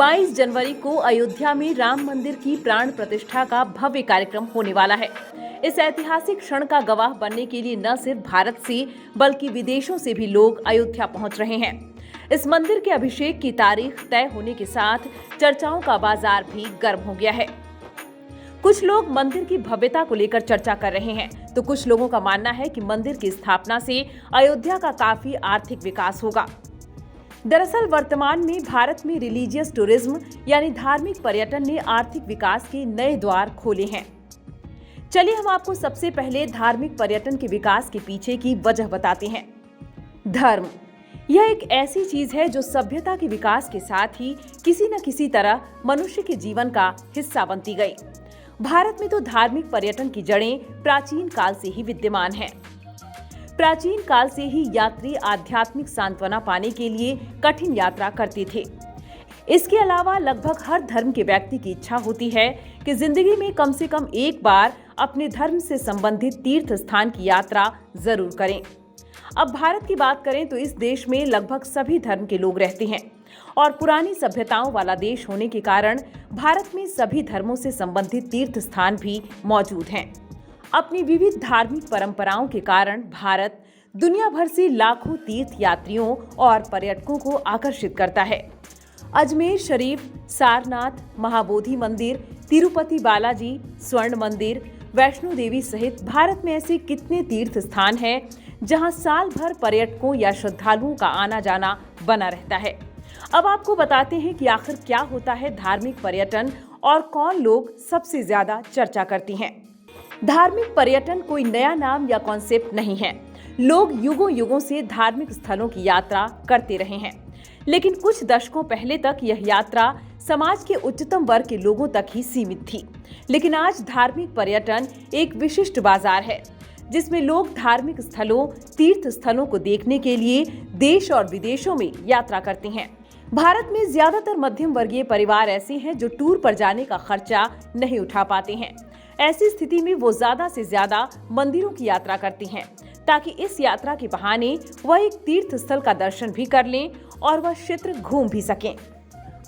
22 जनवरी को अयोध्या में राम मंदिर की प्राण प्रतिष्ठा का भव्य कार्यक्रम होने वाला है। इस ऐतिहासिक क्षण का गवाह बनने के लिए न सिर्फ भारत से बल्कि विदेशों से भी लोग अयोध्या पहुंच रहे हैं। इस मंदिर के अभिषेक की तारीख तय होने के साथ चर्चाओं का बाजार भी गर्म हो गया है। कुछ लोग मंदिर की भव्यता को लेकर चर्चा कर रहे हैं, तो कुछ लोगों का मानना है कि मंदिर की स्थापना से अयोध्या का काफी आर्थिक विकास होगा। दरअसल वर्तमान में भारत में रिलीजियस टूरिज्म यानी धार्मिक पर्यटन ने आर्थिक विकास के नए द्वार खोले हैं। चलिए हम आपको सबसे पहले धार्मिक पर्यटन के विकास के पीछे की वजह बताते हैं। धर्म यह एक ऐसी चीज है जो सभ्यता के विकास के साथ ही किसी न किसी तरह मनुष्य के जीवन का हिस्सा बनती गई। भारत में तो धार्मिक पर्यटन की जड़ें प्राचीन काल से ही विद्यमान हैं। प्राचीन काल से ही यात्री आध्यात्मिक सांत्वना पाने के लिए कठिन यात्रा करते थे। इसके अलावा लगभग हर धर्म के व्यक्ति की इच्छा होती है कि जिंदगी में कम से कम एक बार अपने धर्म से संबंधित तीर्थ स्थान की यात्रा जरूर करें। अब भारत की बात करें तो इस देश में लगभग सभी धर्म के लोग रहते हैं और पुरानी सभ्यताओं वाला देश होने के कारण भारत में सभी धर्मों से संबंधित तीर्थ स्थान भी मौजूद हैं। अपनी विविध धार्मिक परंपराओं के कारण भारत दुनिया भर से लाखों तीर्थ यात्रियों और पर्यटकों को आकर्षित करता है। अजमेर शरीफ, सारनाथ, महाबोधि मंदिर, तिरुपति बालाजी, स्वर्ण मंदिर, वैष्णो देवी सहित भारत में ऐसे कितने तीर्थ स्थान हैं जहां साल भर पर्यटकों या श्रद्धालुओं का आना जाना बना रहता है। अब आपको बताते हैं कि आखिर क्या होता है धार्मिक पर्यटन और कौन लोग सबसे ज्यादा चर्चा करती हैं। धार्मिक पर्यटन कोई नया नाम या कॉन्सेप्ट नहीं है। लोग युगों युगों से धार्मिक स्थलों की यात्रा करते रहे हैं, लेकिन कुछ दशकों पहले तक यह यात्रा समाज के उच्चतम वर्ग के लोगों तक ही सीमित थी। लेकिन आज धार्मिक पर्यटन एक विशिष्ट बाजार है, जिसमें लोग धार्मिक स्थलों, तीर्थ स्थलों को देखने के लिए देश और विदेशों में यात्रा करते हैं। भारत में ज्यादातर मध्यम वर्गीय परिवार ऐसे हैं जो टूर पर जाने का खर्चा नहीं उठा पाते हैं। ऐसी स्थिति में वो ज्यादा से ज्यादा मंदिरों की यात्रा करते हैं, ताकि इस यात्रा के बहाने वह एक तीर्थ स्थल का दर्शन भी कर लें और वह क्षेत्र घूम भी सकें।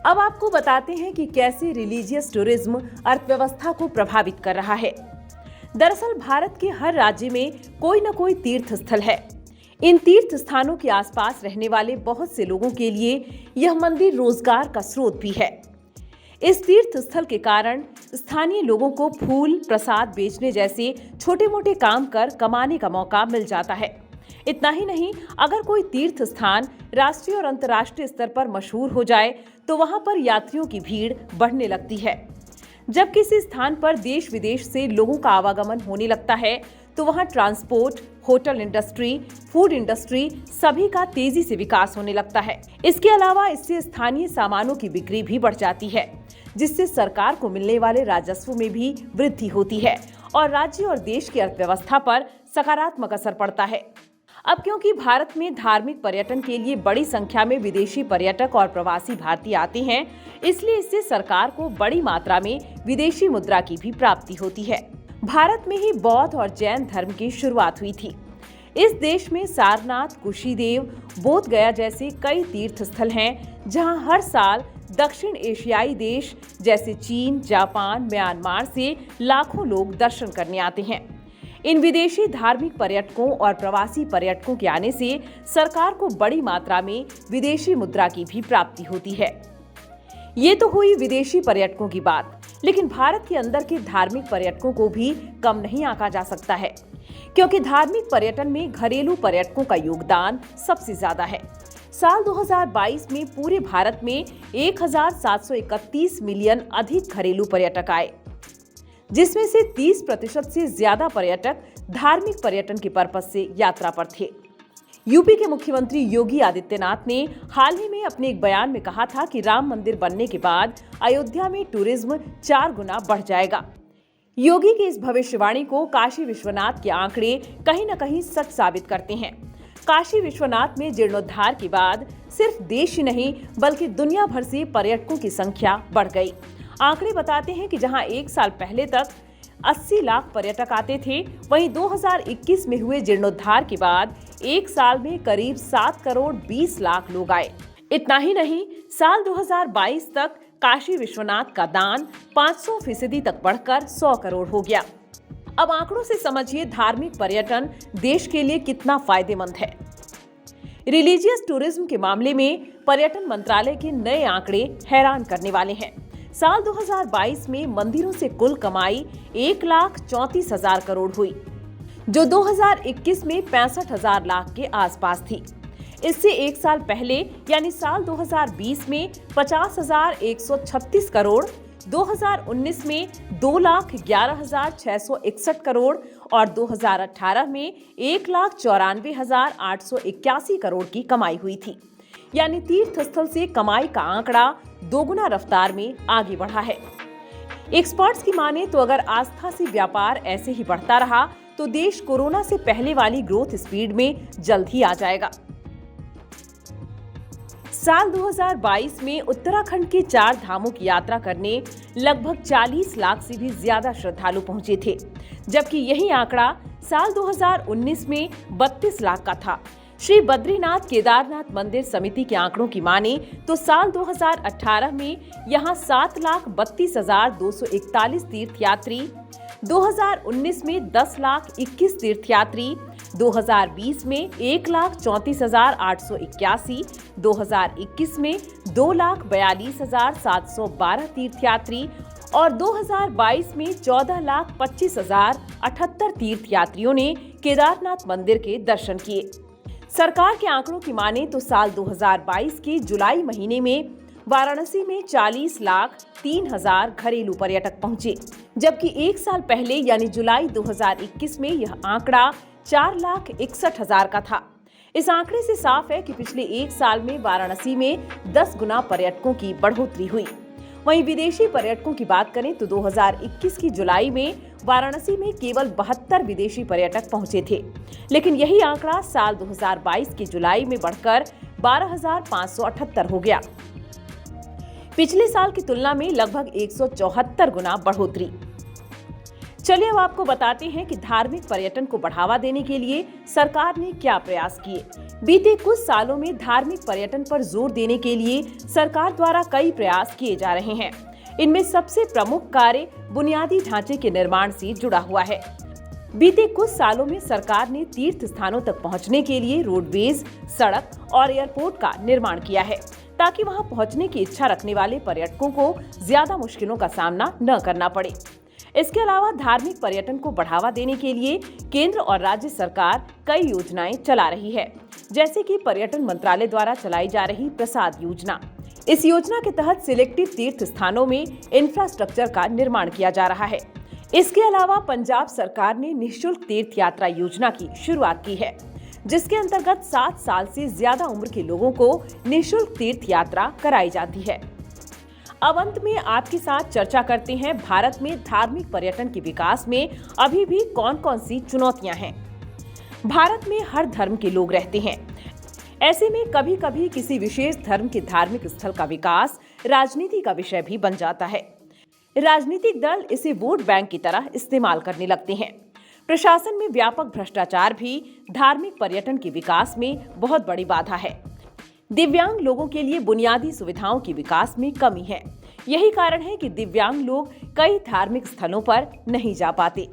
अब आपको बताते हैं कि कैसे रिलीजियस टूरिज्म अर्थव्यवस्था को प्रभावित कर रहा है। दरअसल भारत के हर राज्य में कोई न कोई तीर्थ स्थल है। इन तीर्थ स्थानों के आसपास रहने वाले बहुत से लोगों के लिए यह मंदिर रोजगार का स्रोत भी है। इस तीर्थ स्थल के कारण स्थानीय लोगों को फूल प्रसाद बेचने जैसे छोटे मोटे काम कर कमाने का मौका मिल जाता है। इतना ही नहीं, अगर कोई तीर्थ स्थान राष्ट्रीय और अंतर्राष्ट्रीय स्तर पर मशहूर हो जाए तो वहां पर यात्रियों की भीड़ बढ़ने लगती है। जब किसी स्थान पर देश विदेश से लोगों का आवागमन होने लगता है तो वहां transport, hotel industry, food industry सभी का तेजी से विकास होने लगता है। इसके अलावा इससे स्थानीय सामानों की बिक्री भी बढ़ जाती है, जिससे सरकार को मिलने वाले राजस्व में भी वृद्धि होती है और राज्य और देश की अर्थव्यवस्था पर सकारात्मक असर पड़ता है। अब क्योंकि भारत में धार्मिक पर्यटन के लिए बड़ी संख्या में विदेशी पर्यटक और प्रवासी भारतीय आते हैं, इसलिए इससे सरकार को बड़ी मात्रा में विदेशी मुद्रा की भी प्राप्ति होती है। भारत में ही बौद्ध और जैन धर्म की शुरुआत हुई थी। इस देश में सारनाथ, कुशीदेव, बोध गया जैसे कई तीर्थ स्थल हैं, जहां हर साल दक्षिण एशियाई देश जैसे चीन, जापान, म्यांमार से लाखों लोग दर्शन करने आते हैं। इन विदेशी धार्मिक पर्यटकों और प्रवासी पर्यटकों के आने से सरकार को बड़ी मात्रा में विदेशी मुद्रा की भी प्राप्ति होती है। ये तो हुई विदेशी पर्यटकों की बात, लेकिन भारत के अंदर के धार्मिक पर्यटकों को भी कम नहीं आंका जा सकता है, क्योंकि धार्मिक पर्यटन में घरेलू पर्यटकों का योगदान सबसे ज्यादा है। साल 2022 में पूरे भारत में 1731 मिलियन अधिक घरेलू पर्यटक आए, जिसमें से 30% से ज्यादा पर्यटक धार्मिक पर्यटन के पर्पज से यात्रा पर थे। यूपी के मुख्यमंत्री योगी आदित्यनाथ ने हाल ही में अपने एक बयान में कहा था कि राम मंदिर बनने के बाद अयोध्या में टूरिज्म 4 गुना बढ़ जाएगा। योगी की इस भविष्यवाणी को काशी विश्वनाथ के आंकड़े कहीं न कहीं सच साबित करते हैं। काशी विश्वनाथ में जीर्णोद्धार के बाद सिर्फ देश ही नहीं बल्कि दुनिया भर से पर्यटकों की संख्या बढ़ गई। आंकड़े बताते हैं कि जहां एक साल पहले तक 80 लाख पर्यटक आते थे, वहीं 2021 में हुए जीर्णोद्धार के बाद एक साल में करीब 7 करोड़ 20 लाख लोग आए। इतना ही नहीं, साल 2022 तक काशी विश्वनाथ का दान 500% तक बढ़कर 100 करोड़ हो गया। अब आंकड़ों से समझिए धार्मिक पर्यटन देश के लिए कितना फायदेमंद है। रिलीजियस टूरिज्म के मामले में पर्यटन मंत्रालय के नए आंकड़े हैरान करने वाले हैं। साल 2022 में मंदिरों से कुल कमाई 1,34,000 करोड़ हुई, जो 2021 में 65,000 लाख के आसपास थी। इससे एक साल पहले यानी साल 2020 में 50,136 करोड़, 2019 में 2,11,661 करोड़ और 2018 में 1,94,881 करोड़ की कमाई हुई थी। यानी तीर्थ स्थल से कमाई का आंकड़ा दोगुना रफ्तार में आगे बढ़ा है। एक्सपर्ट्स की माने तो अगर आस्था से व्यापार ऐसे ही बढ़ता रहा तो देश कोरोना से पहले वाली ग्रोथ स्पीड में जल्द ही आ जाएगा। साल 2022 में उत्तराखंड के 4 धामों की यात्रा करने लगभग 40 लाख से भी ज्यादा श्रद्धालु पहुंचे थे, जबकि यही आंकड़ा साल 2019 में 32 लाख का था। श्री बद्रीनाथ केदारनाथ मंदिर समिति के आंकड़ों की माने तो साल 2018 में यहां 7,32,241 तीर्थयात्री, 2019 में 10,21,000 तीर्थयात्री, 2020 में 1,34,881, 2021 में 2,42,712 तीर्थयात्री और 2022 में 14,25,078 तीर्थयात्रियों ने केदारनाथ मंदिर के दर्शन किए। सरकार के आंकड़ों की माने तो साल 2022 के जुलाई महीने में वाराणसी में 40,03,000 घरेलू पर्यटक पहुंचे, जबकि एक साल पहले यानी जुलाई 2021 में यह आंकड़ा 4,61,000 का था। इस आंकड़े से साफ है कि पिछले एक साल में वाराणसी में 10 गुना पर्यटकों की बढ़ोतरी हुई। वहीं विदेशी पर्यटकों की बात करें तो 2021 की जुलाई में वाराणसी में केवल 72 विदेशी पर्यटक पहुंचे थे, लेकिन यही आंकड़ा साल 2022 के जुलाई में बढ़कर 12,578 हो गया। पिछले साल की तुलना में लगभग 174 गुना बढ़ोतरी। चलिए अब आपको बताते हैं कि धार्मिक पर्यटन को बढ़ावा देने के लिए सरकार ने क्या प्रयास किए। बीते कुछ सालों में धार्मिक पर्यटन पर जोर देने के लिए सरकार द्वारा कई प्रयास किए जा रहे हैं। इनमें सबसे प्रमुख कार्य बुनियादी ढांचे के निर्माण से जुड़ा हुआ है। बीते कुछ सालों में सरकार ने तीर्थ स्थानों तक पहुंचने के लिए रोडवेज, सड़क और एयरपोर्ट का निर्माण किया है, ताकि वहां पहुंचने की इच्छा रखने वाले पर्यटकों को ज्यादा मुश्किलों का सामना न करना पड़े। इसके अलावा धार्मिक पर्यटन को बढ़ावा देने के लिए केंद्र और राज्य सरकार कई योजनाएं चला रही है, जैसे कि पर्यटन मंत्रालय द्वारा चलाई जा रही प्रसाद योजना। इस योजना के तहत सिलेक्टिव तीर्थ स्थानों में इंफ्रास्ट्रक्चर का निर्माण किया जा रहा है। इसके अलावा पंजाब सरकार ने निःशुल्क तीर्थ यात्रा योजना की शुरुआत की है, जिसके अंतर्गत 7 साल से ज्यादा उम्र के लोगों को निःशुल्क तीर्थ यात्रा कराई जाती है। अब अंत में आपके साथ चर्चा करते हैं भारत में धार्मिक पर्यटन के विकास में अभी भी कौन कौन सी चुनौतियां हैं। भारत में हर धर्म के लोग रहते हैं। ऐसे में कभी कभी किसी विशेष धर्म के धार्मिक स्थल का विकास राजनीति का विषय भी बन जाता है। राजनीतिक दल इसे वोट बैंक की तरह इस्तेमाल करने लगते हैं। प्रशासन में व्यापक भ्रष्टाचार भी धार्मिक पर्यटन के विकास में बहुत बड़ी बाधा है। दिव्यांग लोगों के लिए बुनियादी सुविधाओं के विकास में कमी है। यही कारण है कि दिव्यांग लोग कई धार्मिक स्थलों पर नहीं जा पाते।